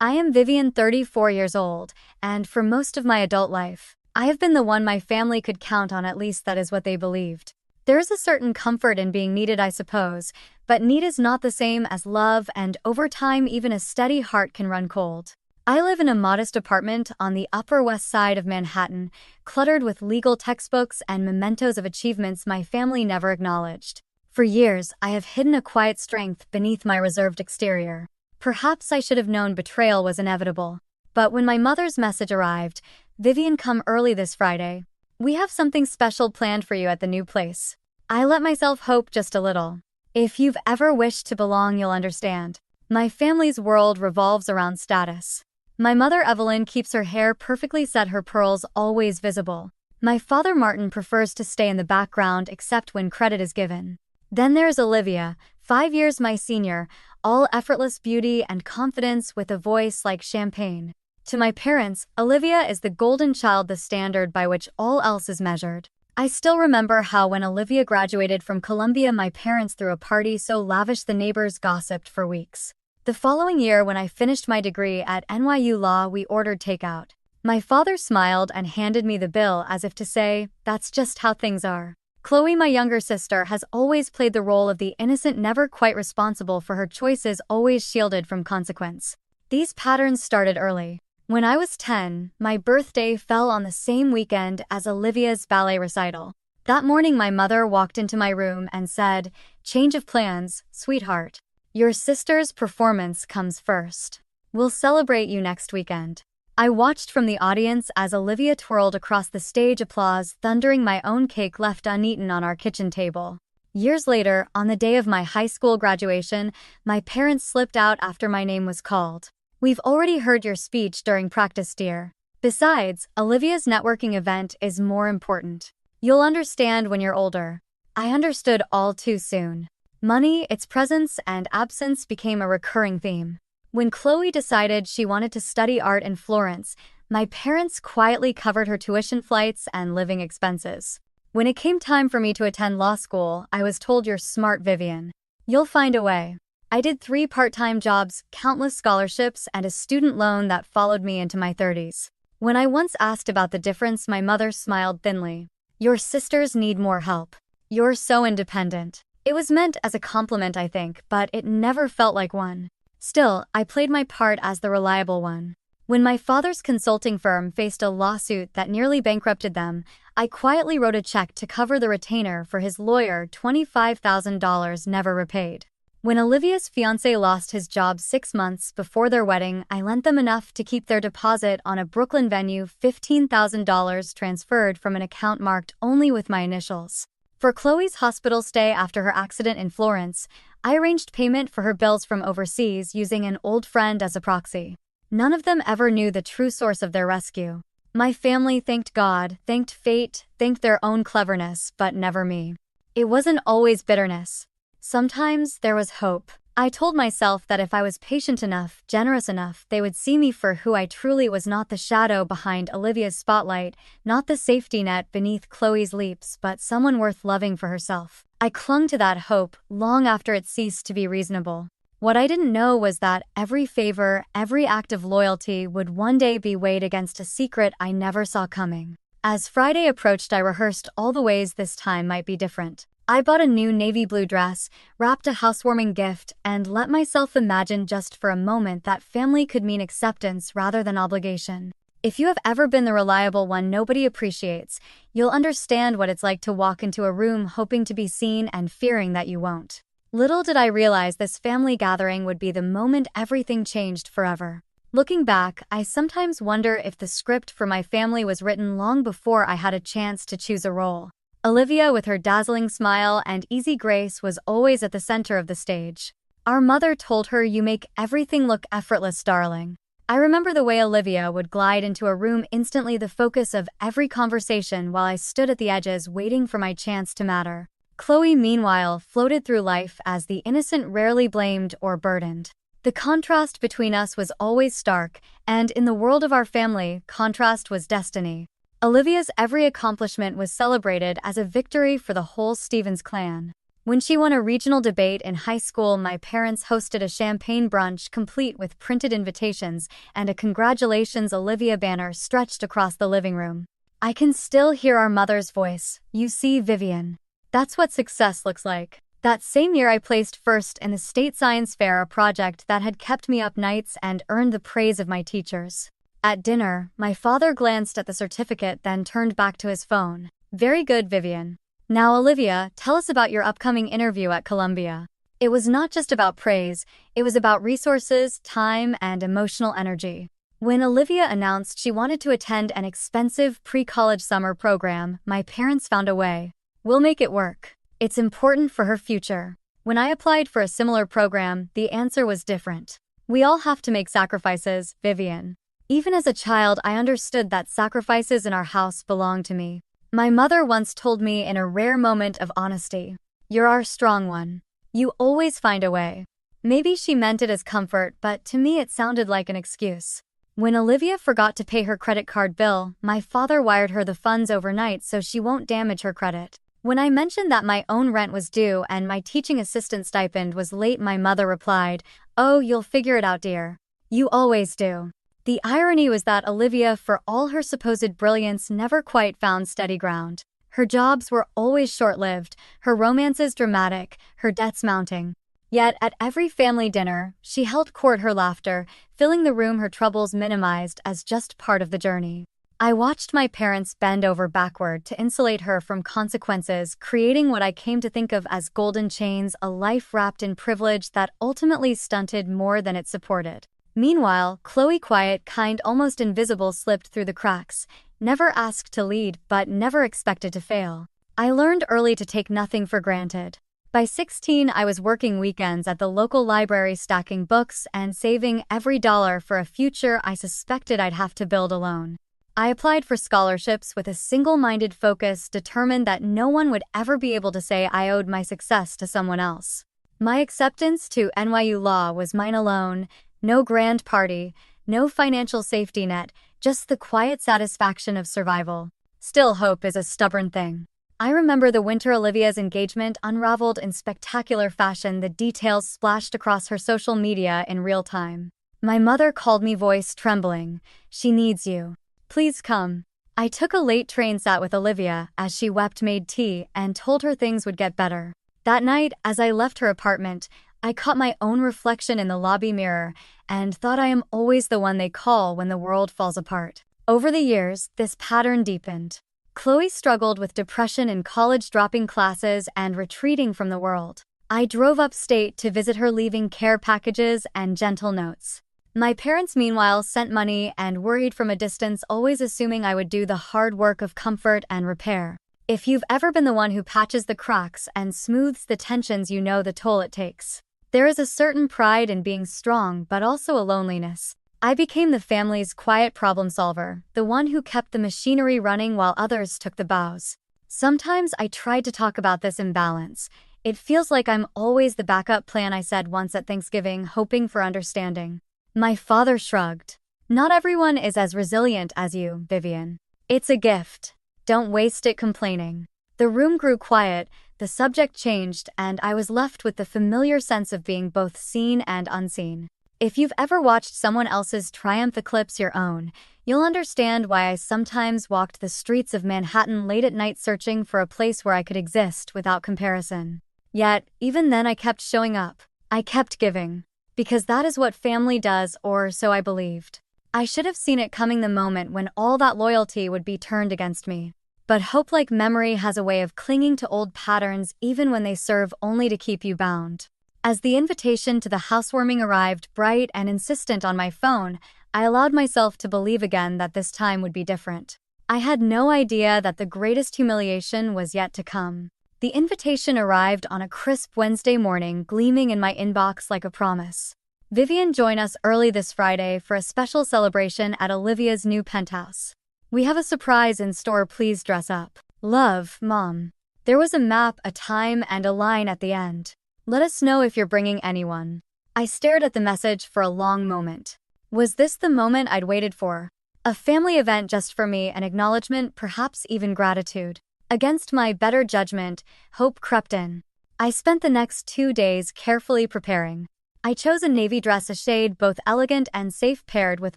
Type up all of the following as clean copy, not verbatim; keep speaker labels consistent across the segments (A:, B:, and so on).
A: I am Vivian, 34 years old, and for most of my adult life, I have been the one my family could count on, at least that is what they believed. There is a certain comfort in being needed, I suppose, but need is not the same as love, and over time even a steady heart can run cold. I live in a modest apartment on the Upper West Side of Manhattan, cluttered with legal textbooks and mementos of achievements my family never acknowledged. For years, I have hidden a quiet strength beneath my reserved exterior. Perhaps I should have known betrayal was inevitable. But when my mother's message arrived, "Vivian, come early this Friday. We have something special planned for you at the new place," I let myself hope just a little. If you've ever wished to belong, you'll understand. My family's world revolves around status. My mother Evelyn keeps her hair perfectly set, her pearls always visible. My father Martin prefers to stay in the background except when credit is given. Then there's Olivia, 5 years my senior, all effortless beauty and confidence with a voice like champagne. To my parents, Olivia is the golden child, the standard by which all else is measured. I still remember how when Olivia graduated from Columbia, my parents threw a party so lavish the neighbors gossiped for weeks. The following year, when I finished my degree at NYU Law, we ordered takeout. My father smiled and handed me the bill as if to say, "That's just how things are." Chloe, my younger sister, has always played the role of the innocent, never quite responsible for her choices, always shielded from consequence. These patterns started early. When I was 10, my birthday fell on the same weekend as Olivia's ballet recital. That morning, my mother walked into my room and said, "Change of plans, sweetheart. Your sister's performance comes first. We'll celebrate you next weekend." I watched from the audience as Olivia twirled across the stage, applause thundering, my own cake left uneaten on our kitchen table. Years later, on the day of my high school graduation, my parents slipped out after my name was called. "We've already heard your speech during practice, dear. Besides, Olivia's networking event is more important. You'll understand when you're older." I understood all too soon. Money, its presence and absence, became a recurring theme. When Chloe decided she wanted to study art in Florence, my parents quietly covered her tuition, flights, and living expenses. When it came time for me to attend law school, I was told, "You're smart, Vivian. You'll find a way." I did 3 part-time jobs, countless scholarships, and a student loan that followed me into my 30s. When I once asked about the difference, my mother smiled thinly. "Your sisters need more help. You're so independent." It was meant as a compliment, I think, but it never felt like one. Still, I played my part as the reliable one. When my father's consulting firm faced a lawsuit that nearly bankrupted them, I quietly wrote a check to cover the retainer for his lawyer, $25,000 never repaid. When Olivia's fiancé lost his job 6 months before their wedding, I lent them enough to keep their deposit on a Brooklyn venue, $15,000 transferred from an account marked only with my initials. For Chloe's hospital stay after her accident in Florence, I arranged payment for her bills from overseas using an old friend as a proxy. None of them ever knew the true source of their rescue. My family thanked God, thanked fate, thanked their own cleverness, but never me. It wasn't always bitterness. Sometimes there was hope. I told myself that if I was patient enough, generous enough, they would see me for who I truly was, not the shadow behind Olivia's spotlight, not the safety net beneath Chloe's leaps, but someone worth loving for herself. I clung to that hope long after it ceased to be reasonable. What I didn't know was that every favor, every act of loyalty would one day be weighed against a secret I never saw coming. As Friday approached, I rehearsed all the ways this time might be different. I bought a new navy blue dress, wrapped a housewarming gift, and let myself imagine just for a moment that family could mean acceptance rather than obligation. If you have ever been the reliable one nobody appreciates, you'll understand what it's like to walk into a room hoping to be seen and fearing that you won't. Little did I realize this family gathering would be the moment everything changed forever. Looking back, I sometimes wonder if the script for my family was written long before I had a chance to choose a role. Olivia, with her dazzling smile and easy grace, was always at the center of the stage. Our mother told her, "You make everything look effortless, darling." I remember the way Olivia would glide into a room, instantly the focus of every conversation, while I stood at the edges waiting for my chance to matter. Chloe, meanwhile, floated through life as the innocent, rarely blamed or burdened. The contrast between us was always stark, and in the world of our family, contrast was destiny. Olivia's every accomplishment was celebrated as a victory for the whole Stevens clan. When she won a regional debate in high school, my parents hosted a champagne brunch complete with printed invitations and a "Congratulations Olivia" banner stretched across the living room. I can still hear our mother's voice. "You see, Vivian. That's what success looks like." That same year, I placed first in the state science fair, a project that had kept me up nights and earned the praise of my teachers. At dinner, my father glanced at the certificate, then turned back to his phone. "Very good, Vivian. Now, Olivia, tell us about your upcoming interview at Columbia." It was not just about praise, it was about resources, time, and emotional energy. When Olivia announced she wanted to attend an expensive pre-college summer program, my parents found a way. "We'll make it work. It's important for her future." When I applied for a similar program, the answer was different. "We all have to make sacrifices, Vivian." Even as a child, I understood that sacrifices in our house belonged to me. My mother once told me in a rare moment of honesty, "You're our strong one. You always find a way." Maybe she meant it as comfort, but to me it sounded like an excuse. When Olivia forgot to pay her credit card bill, my father wired her the funds overnight so she won't damage her credit. When I mentioned that my own rent was due and my teaching assistant stipend was late, my mother replied, "Oh, you'll figure it out, dear. You always do." The irony was that Olivia, for all her supposed brilliance, never quite found steady ground. Her jobs were always short-lived, her romances dramatic, her debts mounting. Yet at every family dinner, she held court, her laughter filling the room, her troubles minimized as just part of the journey. I watched my parents bend over backward to insulate her from consequences, creating what I came to think of as golden chains, a life wrapped in privilege that ultimately stunted more than it supported. Meanwhile, Chloe, quiet, kind, almost invisible, slipped through the cracks, never asked to lead but never expected to fail. I learned early to take nothing for granted. By 16, I was working weekends at the local library, stacking books and saving every dollar for a future I suspected I'd have to build alone. I applied for scholarships with a single-minded focus, determined that no one would ever be able to say I owed my success to someone else. My acceptance to NYU Law was mine alone. No grand party, no financial safety net, just the quiet satisfaction of survival. Still, hope is a stubborn thing. I remember the winter Olivia's engagement unraveled in spectacular fashion, the details splashed across her social media in real time. My mother called me, voice trembling, "She needs you. Please come." I took a late train, sat with Olivia as she wept, made tea, and told her things would get better. That night, as I left her apartment, I caught my own reflection in the lobby mirror and thought, I am always the one they call when the world falls apart. Over the years, this pattern deepened. Chloe struggled with depression in college, dropping classes and retreating from the world. I drove upstate to visit her, leaving care packages and gentle notes. My parents, meanwhile, sent money and worried from a distance, always assuming I would do the hard work of comfort and repair. If you've ever been the one who patches the cracks and smooths the tensions, you know the toll it takes. There is a certain pride in being strong, but also a loneliness. I became the family's quiet problem solver, the one who kept the machinery running while others took the bows. Sometimes I tried to talk about this imbalance. "It feels like I'm always the backup plan," I said once at Thanksgiving, hoping for understanding. My father shrugged. "Not everyone is as resilient as you, Vivian. It's a gift. Don't waste it complaining." The room grew quiet, the subject changed, and I was left with the familiar sense of being both seen and unseen. If you've ever watched someone else's triumph eclipse your own, you'll understand why I sometimes walked the streets of Manhattan late at night, searching for a place where I could exist without comparison. Yet, even then, I kept showing up. I kept giving. Because that is what family does, or so I believed. I should have seen it coming, the moment when all that loyalty would be turned against me. But hope, like memory, has a way of clinging to old patterns even when they serve only to keep you bound. As the invitation to the housewarming arrived, bright and insistent, on my phone, I allowed myself to believe again that this time would be different. I had no idea that the greatest humiliation was yet to come. The invitation arrived on a crisp Wednesday morning, gleaming in my inbox like a promise. "Vivian, join us early this Friday for a special celebration at Olivia's new penthouse. We have a surprise in store. Please dress up. Love, Mom." There was a map, a time, and a line at the end. "Let us know if you're bringing anyone." I stared at the message for a long moment. Was this the moment I'd waited for? A family event just for me, an acknowledgement, perhaps even gratitude. Against my better judgment, hope crept in. I spent the next 2 days carefully preparing. I chose a navy dress, a shade both elegant and safe, paired with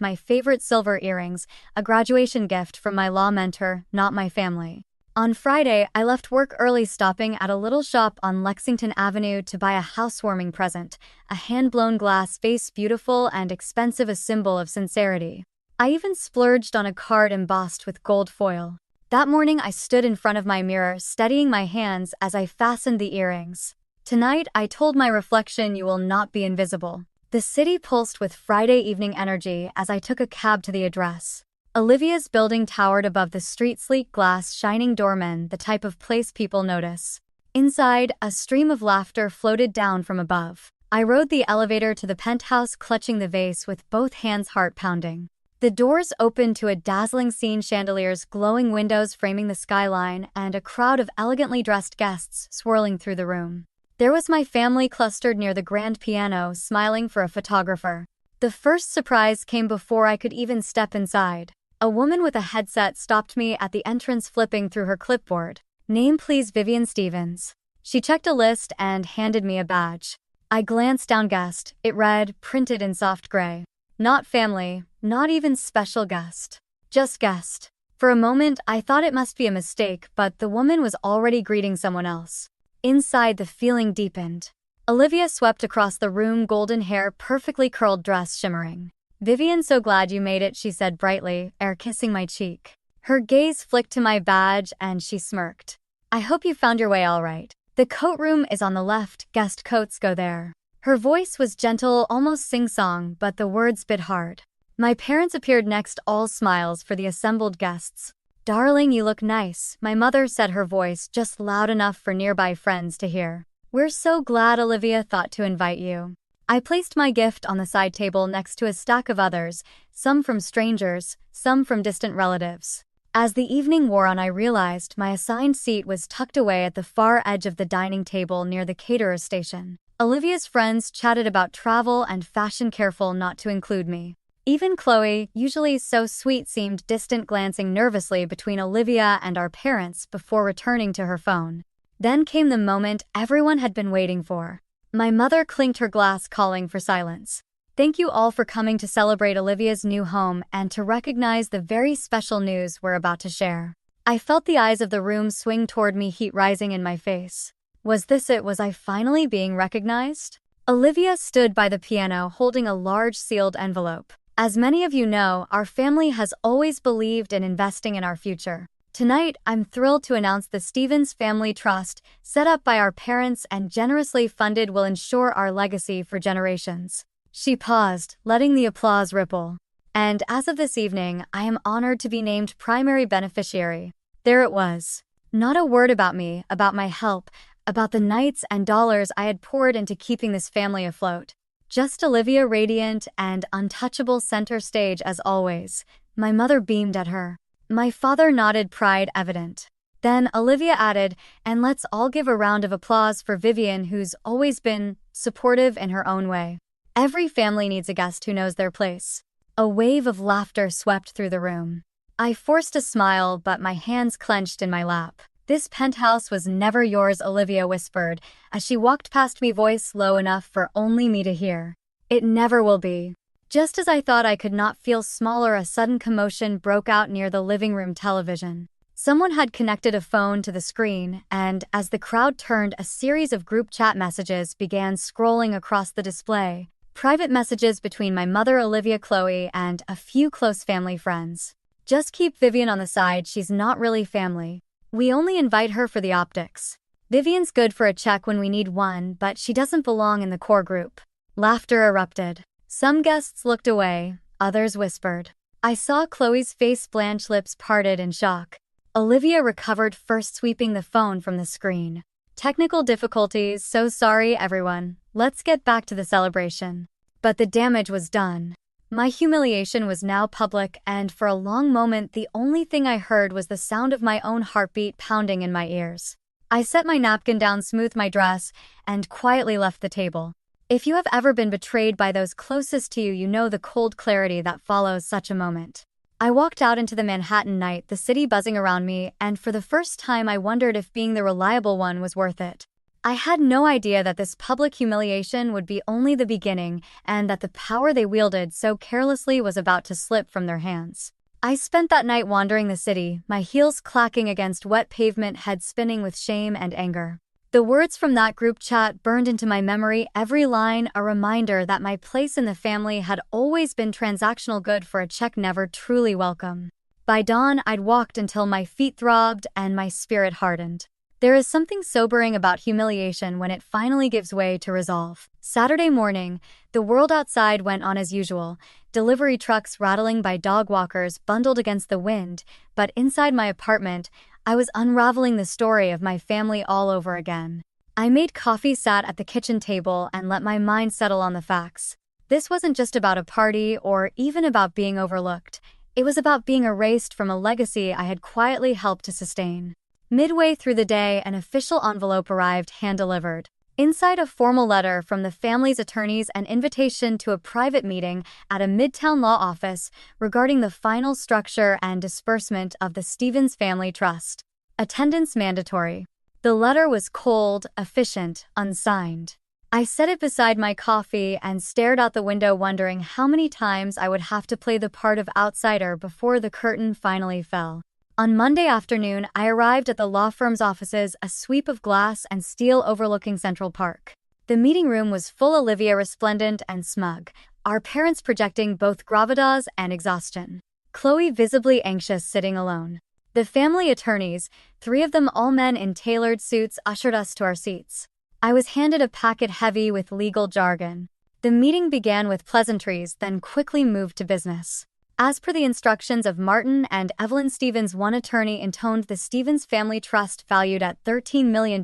A: my favorite silver earrings, a graduation gift from my law mentor, not my family. On Friday, I left work early, stopping at a little shop on Lexington Avenue to buy a housewarming present, a hand-blown glass vase, beautiful and expensive, a symbol of sincerity. I even splurged on a card embossed with gold foil. That morning, I stood in front of my mirror, steadying my hands as I fastened the earrings. Tonight, I told my reflection, you will not be invisible. The city pulsed with Friday evening energy as I took a cab to the address. Olivia's building towered above the street, sleek glass, shining doormen, the type of place people notice. Inside, a stream of laughter floated down from above. I rode the elevator to the penthouse, clutching the vase with both hands, heart pounding. The doors opened to a dazzling scene, chandeliers, glowing windows framing the skyline, and a crowd of elegantly dressed guests swirling through the room. There was my family clustered near the grand piano, smiling for a photographer. The first surprise came before I could even step inside. A woman with a headset stopped me at the entrance, flipping through her clipboard. Name please, Vivian Stevens. She checked a list and handed me a badge. I glanced down, guest. It read, printed in soft gray. Not family, not even special guest. Just guest. For a moment, I thought it must be a mistake, but the woman was already greeting someone else. Inside, the feeling deepened. Olivia swept across the room, golden hair, perfectly curled, dress shimmering. Vivian, so glad you made it, she said brightly, air kissing my cheek. Her gaze flicked to my badge and she smirked. I hope you found your way all right. The coat room is on the left, guest coats go there. Her voice was gentle, almost sing-song, but the words bit hard. My parents appeared next, all smiles for the assembled guests. Darling, you look nice, my mother said, her voice just loud enough for nearby friends to hear. We're so glad Olivia thought to invite you. I placed my gift on the side table next to a stack of others, some from strangers, some from distant relatives. As the evening wore on, I realized my assigned seat was tucked away at the far edge of the dining table near the caterer's station. Olivia's friends chatted about travel and fashion, careful not to include me. Even Chloe, usually so sweet, seemed distant, glancing nervously between Olivia and our parents before returning to her phone. Then came the moment everyone had been waiting for. My mother clinked her glass, calling for silence. Thank you all for coming to celebrate Olivia's new home and to recognize the very special news we're about to share. I felt the eyes of the room swing toward me, heat rising in my face. Was this it? Was I finally being recognized? Olivia stood by the piano, holding a large sealed envelope. As many of you know, our family has always believed in investing in our future. Tonight, I'm thrilled to announce the Stevens Family Trust, set up by our parents and generously funded, will ensure our legacy for generations. She paused, letting the applause ripple. And as of this evening, I am honored to be named primary beneficiary. There it was. Not a word about me, about my help, about the nights and dollars I had poured into keeping this family afloat. Just Olivia, radiant and untouchable, center stage as always. My mother beamed at her. My father nodded, pride evident. Then Olivia added, and let's all give a round of applause for Vivian, who's always been supportive in her own way. Every family needs a guest who knows their place. A wave of laughter swept through the room. I forced a smile, but my hands clenched in my lap. This penthouse was never yours, Olivia whispered, as she walked past me, voice low enough for only me to hear. It never will be. Just as I thought I could not feel smaller, a sudden commotion broke out near the living room television. Someone had connected a phone to the screen, and as the crowd turned, a series of group chat messages began scrolling across the display. Private messages between my mother, Olivia, Chloe, and a few close family friends. Just keep Vivian on the side, she's not really family. We only invite her for the optics. Vivian's good for a check when we need one, but she doesn't belong in the core group. Laughter erupted. Some guests looked away, others whispered. I saw Chloe's face blanch, lips parted in shock. Olivia recovered first, sweeping the phone from the screen. Technical difficulties, so sorry everyone. Let's get back to the celebration. But the damage was done. My humiliation was now public, and for a long moment the only thing I heard was the sound of my own heartbeat pounding in my ears. I set my napkin down, smoothed my dress, and quietly left the table. If you have ever been betrayed by those closest to you, you know the cold clarity that follows such a moment. I walked out into the Manhattan night, the city buzzing around me, and for the first time I wondered if being the reliable one was worth it. I had no idea that this public humiliation would be only the beginning and that the power they wielded so carelessly was about to slip from their hands. I spent that night wandering the city, my heels clacking against wet pavement, head spinning with shame and anger. The words from that group chat burned into my memory, every line a reminder that my place in the family had always been transactional good for a check, never truly welcome. By dawn, I'd walked until my feet throbbed and my spirit hardened. There is something sobering about humiliation when it finally gives way to resolve. Saturday morning, the world outside went on as usual, delivery trucks rattling by dog walkers bundled against the wind, but inside my apartment, I was unraveling the story of my family all over again. I made coffee, sat at the kitchen table, and let my mind settle on the facts. This wasn't just about a party or even about being overlooked. It was about being erased from a legacy I had quietly helped to sustain. Midway through the day, an official envelope arrived, hand-delivered. Inside, a formal letter from the family's attorneys, an invitation to a private meeting at a Midtown law office regarding the final structure and disbursement of the Stevens Family Trust. Attendance mandatory. The letter was cold, efficient, unsigned. I set it beside my coffee and stared out the window, wondering how many times I would have to play the part of outsider before the curtain finally fell. On Monday afternoon, I arrived at the law firm's offices, a sweep of glass and steel overlooking Central Park. The meeting room was full, Olivia resplendent and smug, our parents projecting both gravitas and exhaustion. Chloe visibly anxious, sitting alone. The family attorneys, 3 of them all men in tailored suits, ushered us to our seats. I was handed a packet heavy with legal jargon. The meeting began with pleasantries, then quickly moved to business. As per the instructions of Martin and Evelyn Stevens, one attorney intoned, the Stevens Family Trust, valued at $13 million,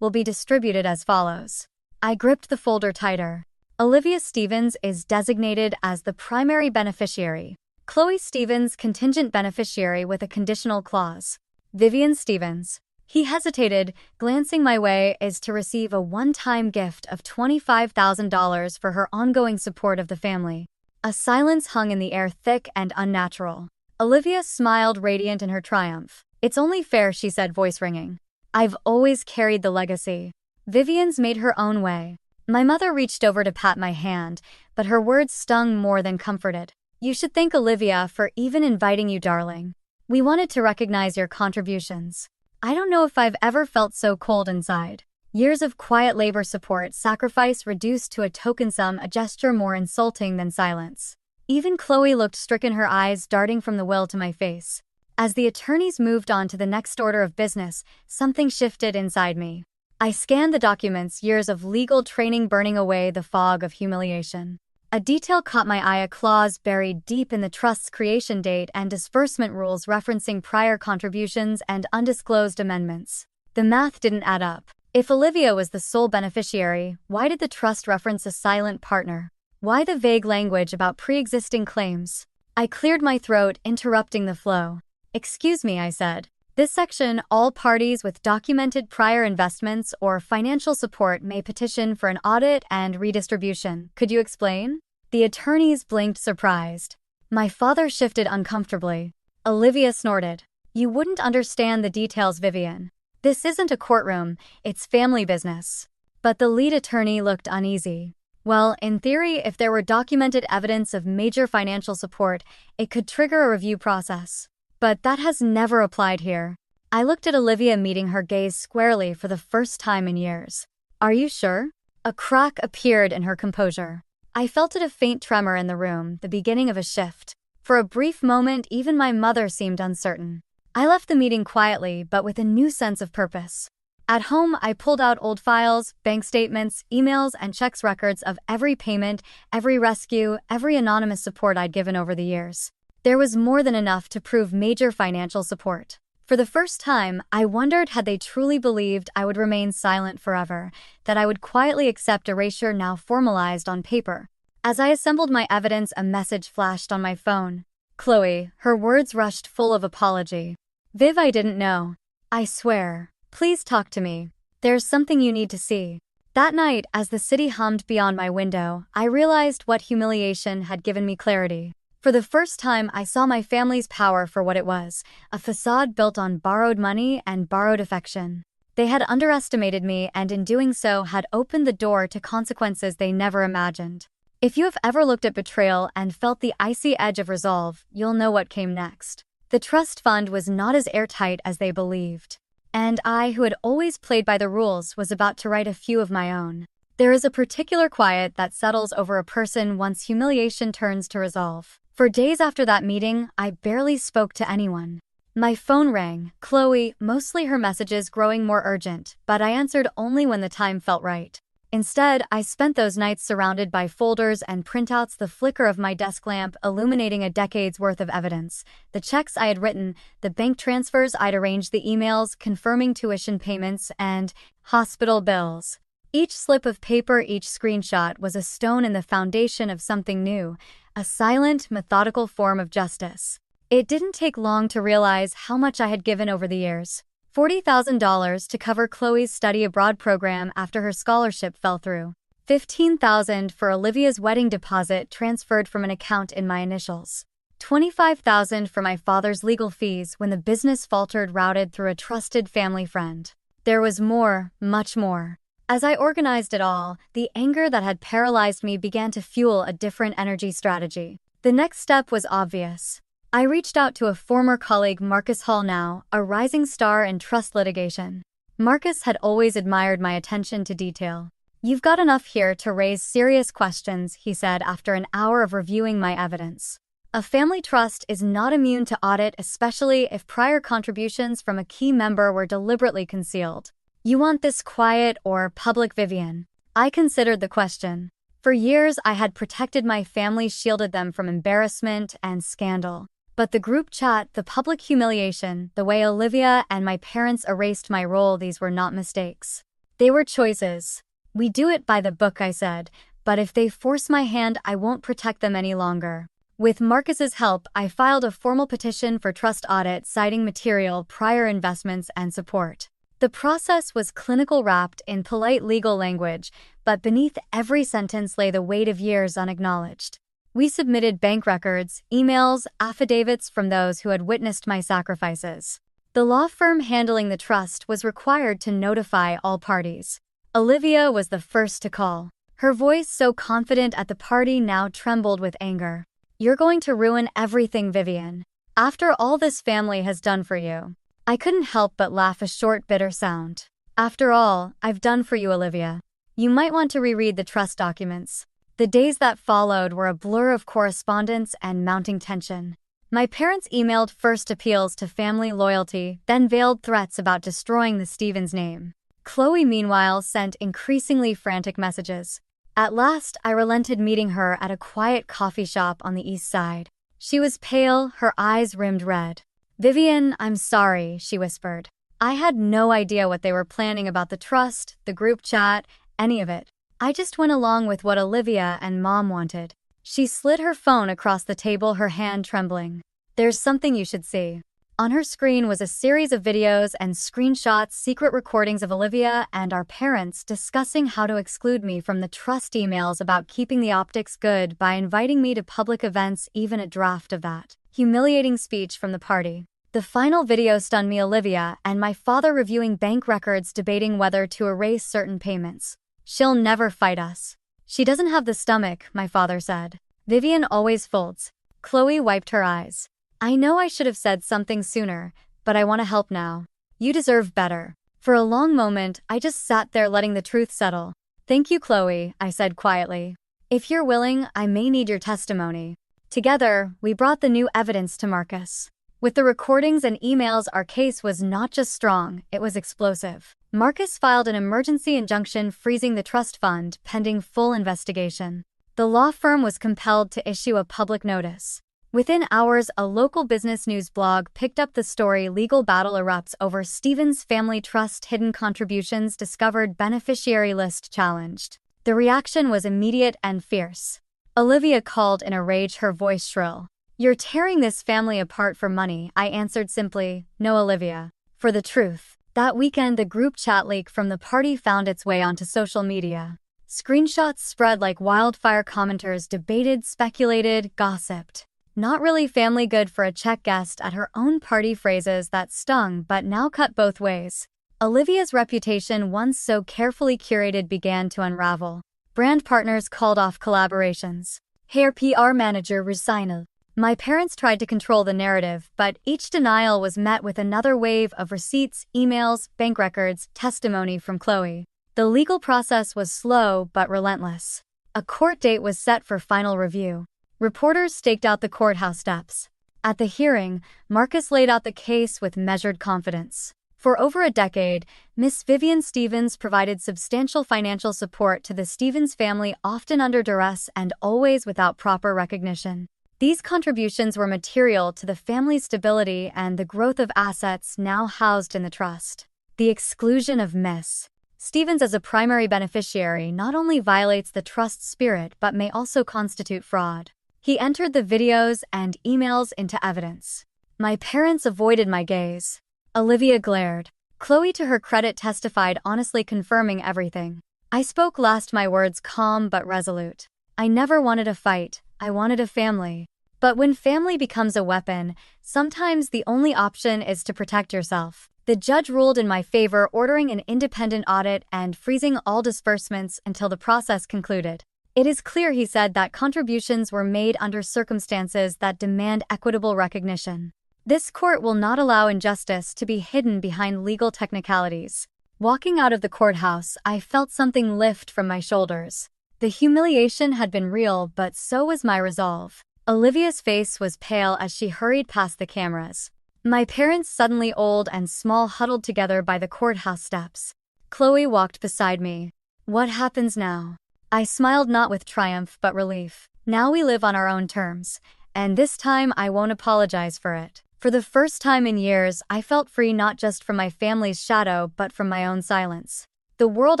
A: will be distributed as follows. I gripped the folder tighter. Olivia Stevens is designated as the primary beneficiary. Chloe Stevens, contingent beneficiary with a conditional clause. Vivian Stevens. He hesitated, glancing my way, is to receive a one-time gift of $25,000 for her ongoing support of the family. A silence hung in the air, thick and unnatural. Olivia smiled, radiant in her triumph. It's only fair, she said, voice ringing. I've always carried the legacy. Vivian's made her own way. My mother reached over to pat my hand, but her words stung more than comforted. You should thank Olivia for even inviting you, darling. We wanted to recognize your contributions. I don't know if I've ever felt so cold inside. Years of quiet labor, support, sacrifice reduced to a token sum, a gesture more insulting than silence. Even Chloe looked stricken, her eyes darting from the will to my face. As the attorneys moved on to the next order of business, something shifted inside me. I scanned the documents, years of legal training burning away the fog of humiliation. A detail caught my eye, a clause buried deep in the trust's creation date and disbursement rules referencing prior contributions and undisclosed amendments. The math didn't add up. If Olivia was the sole beneficiary, why did the trust reference a silent partner? Why the vague language about pre-existing claims? I cleared my throat, interrupting the flow. Excuse me, I said. This section, all parties with documented prior investments or financial support may petition for an audit and redistribution. Could you explain? The attorneys blinked, surprised. My father shifted uncomfortably. Olivia snorted. You wouldn't understand the details, Vivian. This isn't a courtroom, it's family business. But the lead attorney looked uneasy. Well, in theory, if there were documented evidence of major financial support, it could trigger a review process. But that has never applied here. I looked at Olivia, meeting her gaze squarely for the first time in years. Are you sure? A crack appeared in her composure. I felt it, a faint tremor in the room, the beginning of a shift. For a brief moment, even my mother seemed uncertain. I left the meeting quietly, but with a new sense of purpose. At home, I pulled out old files, bank statements, emails, and checks, records of every payment, every rescue, every anonymous support I'd given over the years. There was more than enough to prove major financial support. For the first time, I wondered, had they truly believed I would remain silent forever, that I would quietly accept erasure now formalized on paper. As I assembled my evidence, a message flashed on my phone. Chloe, her words rushed, full of apology. Viv, I didn't know. I swear. Please talk to me. There's something you need to see. That night, as the city hummed beyond my window, I realized what humiliation had given me clarity. For the first time, I saw my family's power for what it was, a facade built on borrowed money and borrowed affection. They had underestimated me and in doing so had opened the door to consequences they never imagined. If you have ever looked at Betrayal and felt the icy edge of resolve, you'll know what came next. The trust fund was not as airtight as they believed. And I, who had always played by the rules, was about to write a few of my own. There is a particular quiet that settles over a person once humiliation turns to resolve. For days after that meeting, I barely spoke to anyone. My phone rang, Chloe, mostly her messages growing more urgent, but I answered only when the time felt right. Instead, I spent those nights surrounded by folders and printouts, the flicker of my desk lamp illuminating a decade's worth of evidence, the checks I had written, the bank transfers I'd arranged, the emails confirming tuition payments, and hospital bills. Each slip of paper, each screenshot was a stone in the foundation of something new, a silent, methodical form of justice. It didn't take long to realize how much I had given over the years. $40,000 to cover Chloe's study abroad program after her scholarship fell through. $15,000 for Olivia's wedding deposit transferred from an account in my initials. $25,000 for my father's legal fees when the business faltered, routed through a trusted family friend. There was more, much more. As I organized it all, the anger that had paralyzed me began to fuel a different energy strategy. The next step was obvious. I reached out to a former colleague, Marcus Hall, now a rising star in trust litigation. Marcus had always admired my attention to detail. "You've got enough here to raise serious questions," he said after an hour of reviewing my evidence. A family trust is not immune to audit, especially if prior contributions from a key member were deliberately concealed. "You want this quiet or public, Vivian?" I considered the question. For years, I had protected my family, shielded them from embarrassment and scandal. But the group chat, the public humiliation, the way Olivia and my parents erased my role, these were not mistakes. They were choices. "We do it by the book," I said, "but if they force my hand, I won't protect them any longer." With Marcus's help, I filed a formal petition for trust audit, citing material, prior investments, and support. The process was clinical, wrapped in polite legal language, but beneath every sentence lay the weight of years unacknowledged. We submitted bank records, emails, affidavits from those who had witnessed my sacrifices. The law firm handling the trust was required to notify all parties. Olivia was the first to call. Her voice, so confident at the party, now trembled with anger. "You're going to ruin everything, Vivian. After all this family has done for you." I couldn't help but laugh, a short, bitter sound. "After all I've done for you, Olivia. You might want to reread the trust documents." The days that followed were a blur of correspondence and mounting tension. My parents emailed first appeals to family loyalty, then veiled threats about destroying the Stevens name. Chloe, meanwhile, sent increasingly frantic messages. At last, I relented, meeting her at a quiet coffee shop on the east side. She was pale, her eyes rimmed red. "Vivian, I'm sorry," she whispered. "I had no idea what they were planning about the trust, the group chat, any of it. I just went along with what Olivia and Mom wanted." She slid her phone across the table, her hand trembling. "There's something you should see." On her screen was a series of videos and screenshots, secret recordings of Olivia and our parents discussing how to exclude me from the trust, emails about keeping the optics good by inviting me to public events, even a draft of that humiliating speech from the party. The final video stunned me: Olivia and my father reviewing bank records, debating whether to erase certain payments. "She'll never fight us. She doesn't have the stomach," my father said. "Vivian always folds." Chloe wiped her eyes. "I know I should have said something sooner, but I want to help now. You deserve better." For a long moment, I just sat there, letting the truth settle. "Thank you, Chloe," I said quietly. "If you're willing, I may need your testimony." Together, we brought the new evidence to Marcus. With the recordings and emails, our case was not just strong, it was explosive. Marcus filed an emergency injunction freezing the trust fund, pending full investigation. The law firm was compelled to issue a public notice. Within hours, a local business news blog picked up the story. Legal battle erupts over Stevens family trust, hidden contributions discovered, beneficiary list challenged. The reaction was immediate and fierce. Olivia called in a rage, her voice shrill. "You're tearing this family apart for money," I answered simply. "No, Olivia. For the truth." That weekend, the group chat leak from the party found its way onto social media. Screenshots spread like wildfire. Commenters debated, speculated, gossiped. "Not really family, good for a Czech guest at her own party," phrases that stung but now cut both ways. Olivia's reputation, once so carefully curated, began to unravel. Brand partners called off collaborations. Her PR manager resigned. My parents tried to control the narrative, but each denial was met with another wave of receipts, emails, bank records, testimony from Chloe. The legal process was slow but relentless. A court date was set for final review. Reporters staked out the courthouse steps. At the hearing, Marcus laid out the case with measured confidence. For over a decade, Miss Vivian Stevens provided substantial financial support to the Stevens family, often under duress and always without proper recognition. These contributions were material to the family's stability and the growth of assets now housed in the trust. The exclusion of Miss Stevens as a primary beneficiary not only violates the trust's spirit but may also constitute fraud. He entered the videos and emails into evidence. My parents avoided my gaze. Olivia glared. Chloe, to her credit, testified honestly, confirming everything. I spoke last, my words calm but resolute. I never wanted a fight, I wanted a family. But when family becomes a weapon, sometimes the only option is to protect yourself. The judge ruled in my favor, ordering an independent audit and freezing all disbursements until the process concluded. It is clear, he said, that contributions were made under circumstances that demand equitable recognition. This court will not allow injustice to be hidden behind legal technicalities. Walking out of the courthouse, I felt something lift from my shoulders. The humiliation had been real, but so was my resolve. Olivia's face was pale as she hurried past the cameras. My parents, suddenly old and small, huddled together by the courthouse steps. Chloe walked beside me. What happens now? I smiled, not with triumph but relief. Now we live on our own terms, and this time I won't apologize for it. For the first time in years, I felt free, not just from my family's shadow but from my own silence. The world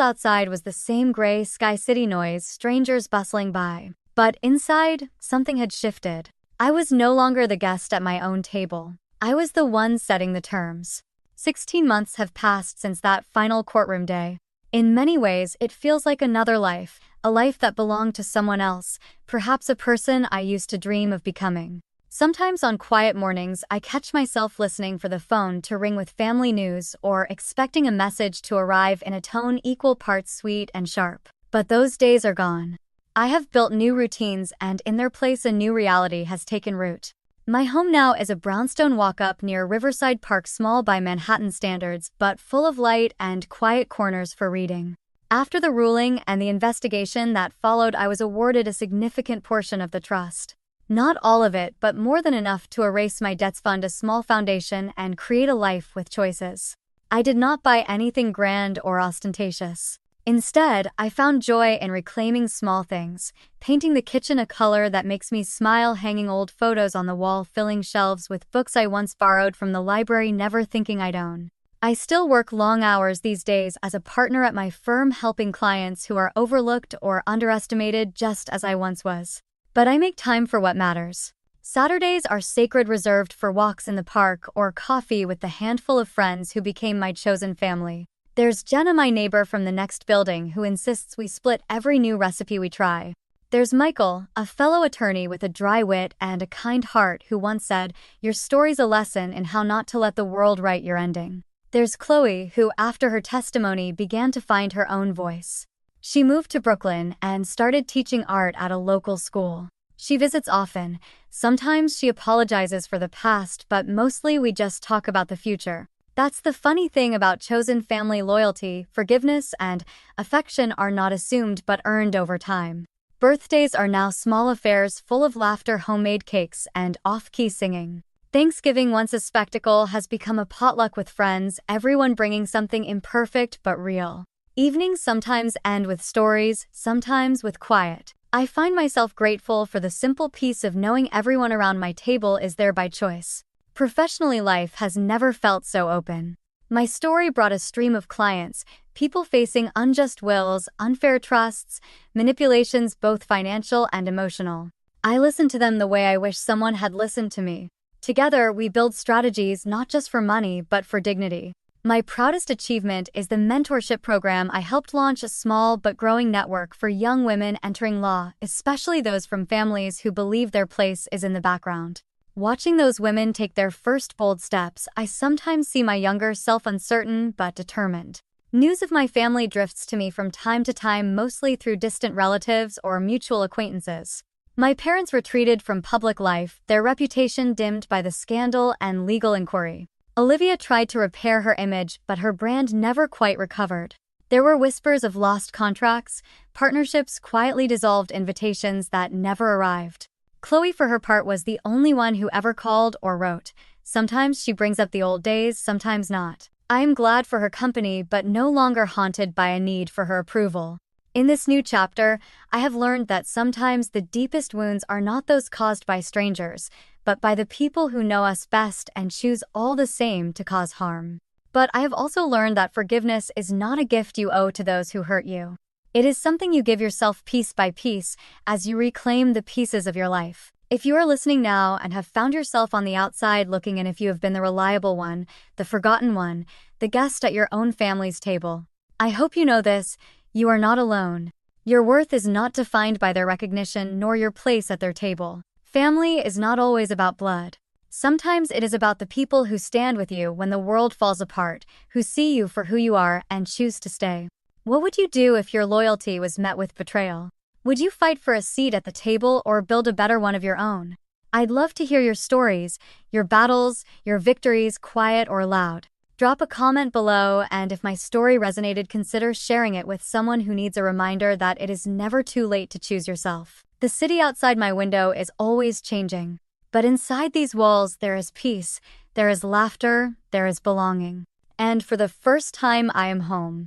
A: outside was the same gray sky, city noise, strangers bustling by. But inside, something had shifted. I was no longer the guest at my own table. I was the one setting the terms. 16 months have passed since that final courtroom day. In many ways, it feels like another life, a life that belonged to someone else, perhaps a person I used to dream of becoming. Sometimes on quiet mornings, I catch myself listening for the phone to ring with family news or expecting a message to arrive in a tone equal parts sweet and sharp. But those days are gone. I have built new routines, and in their place a new reality has taken root. My home now is a brownstone walk-up near Riverside Park, small by Manhattan standards, but full of light and quiet corners for reading. After the ruling and the investigation that followed, I was awarded a significant portion of the trust. Not all of it, but more than enough to erase my debts, fund a small foundation, and create a life with choices. I did not buy anything grand or ostentatious. Instead, I found joy in reclaiming small things, painting the kitchen a color that makes me smile, hanging old photos on the wall, filling shelves with books I once borrowed from the library, never thinking I'd own. I still work long hours these days as a partner at my firm, helping clients who are overlooked or underestimated, just as I once was. But I make time for what matters. Saturdays are sacred, reserved for walks in the park or coffee with the handful of friends who became my chosen family. There's Jenna, my neighbor from the next building, who insists we split every new recipe we try. There's Michael, a fellow attorney with a dry wit and a kind heart, who once said, "Your story's a lesson in how not to let the world write your ending." There's Chloe, who, after her testimony, began to find her own voice. She moved to Brooklyn and started teaching art at a local school. She visits often. Sometimes she apologizes for the past, but mostly we just talk about the future. That's the funny thing about chosen family: loyalty, forgiveness, and affection are not assumed but earned over time. Birthdays are now small affairs full of laughter, homemade cakes, and off-key singing. Thanksgiving, once a spectacle, has become a potluck with friends, everyone bringing something imperfect but real. Evenings sometimes end with stories, sometimes with quiet. I find myself grateful for the simple peace of knowing everyone around my table is there by choice. Professionally, life has never felt so open. My story brought a stream of clients, people facing unjust wills, unfair trusts, manipulations, both financial and emotional. I listened to them the way I wish someone had listened to me. Together, we build strategies not just for money but for dignity. My proudest achievement is the mentorship program I helped launch, a small but growing network for young women entering law, especially those from families who believe their place is in the background. Watching those women take their first bold steps, I sometimes see my younger self uncertain but determined. News of my family drifts to me from time to time, mostly through distant relatives or mutual acquaintances. My parents retreated from public life, their reputation dimmed by the scandal and legal inquiry. Olivia tried to repair her image, but her brand never quite recovered. There were whispers of lost contracts, partnerships quietly dissolved, invitations that never arrived. Chloe, for her part, was the only one who ever called or wrote. Sometimes she brings up the old days, sometimes not. I am glad for her company, but no longer haunted by a need for her approval. In this new chapter, I have learned that sometimes the deepest wounds are not those caused by strangers, but by the people who know us best and choose all the same to cause harm. But I have also learned that forgiveness is not a gift you owe to those who hurt you. It is something you give yourself piece by piece as you reclaim the pieces of your life. If you are listening now and have found yourself on the outside looking in, if you have been the reliable one, the forgotten one, the guest at your own family's table, I hope you know this: you are not alone. Your worth is not defined by their recognition nor your place at their table. Family is not always about blood. Sometimes it is about the people who stand with you when the world falls apart, who see you for who you are and choose to stay. What would you do if your loyalty was met with betrayal? Would you fight for a seat at the table or build a better one of your own? I'd love to hear your stories, your battles, your victories, quiet or loud. Drop a comment below, and if my story resonated, consider sharing it with someone who needs a reminder that it is never too late to choose yourself. The city outside my window is always changing, but inside these walls there is peace, there is laughter, there is belonging. And for the first time, I am home.